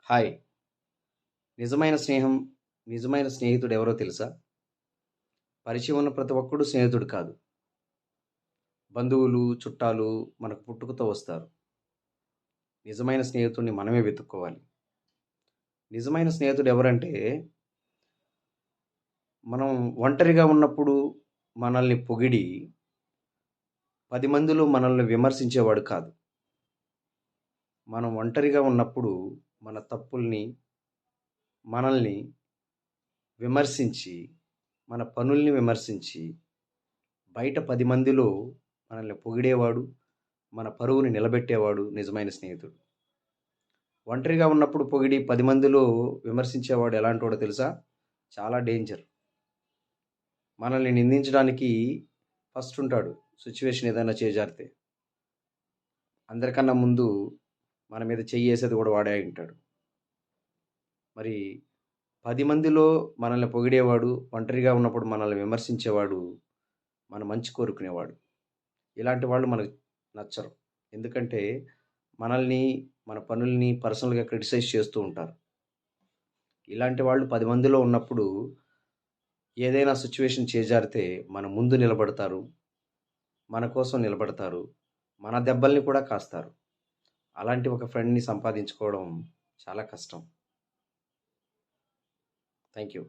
Hi! నిజమైన స్నేహం, నిజమైన స్నేహితుడు ఎవరో తెలుసా? పరిచయం ఉన్న ప్రతి ఒక్కడు స్నేహితుడు కాదు. బంధువులు, చుట్టాలు మనకు పుట్టుకతో వస్తారు. నిజమైన స్నేహితుడిని మనమే వెతుక్కోవాలి. నిజమైన స్నేహితుడు ఎవరంటే, మనం ఒంటరిగా ఉన్నప్పుడు మనల్ని పొగిడి, 10 మందిలో మనల్ని విమర్శించేవాడు కాదు. మనం ఒంటరిగా ఉన్నప్పుడు మన తప్పుల్ని, మనల్ని విమర్శించి, మన పనుల్ని విమర్శించి, బయట 10 మందిలో మనల్ని పొగిడేవాడు, మన పరువుని నిలబెట్టేవాడు నిజమైన స్నేహితుడు. ఒంటరిగా ఉన్నప్పుడు పొగిడి 10 మందిలో విమర్శించేవాడు ఎలాంటోడో తెలుసా? చాలా డేంజర్. మనల్ని నిందించడానికి ఫస్ట్ ఉంటాడు. సిట్యుయేషన్ ఏదైనా చేజారితే. అందరికన్నా ముందు మన మీద చెయ్యేసేది కూడా వాడే అయ్యుంటాడు. మరి 10 మందిలో మనల్ని పొగిడేవాడు, ఒంటరిగా ఉన్నప్పుడు మనల్ని విమర్శించేవాడు, మన మంచి కోరుకునేవాడు. ఇలాంటి వాళ్ళు మనకు నచ్చరు. ఎందుకంటే మనల్ని, మన పనుల్ని పర్సనల్‌గా క్రిటిసైజ్ చేస్తూ ఉంటారు. ఇలాంటి వాళ్ళు 10 మందిలో ఉన్నప్పుడు ఏదైనా సిట్యుయేషన్ చేజారితే మన ముందు నిలబడతారు. మన కోసం నిలబడతారు. మన దెబ్బల్ని కూడా కాస్తారు. అలాంటి ఒక ఫ్రెండ్‌ని సంపాదించుకోవడం చాలా కష్టం. Thank you.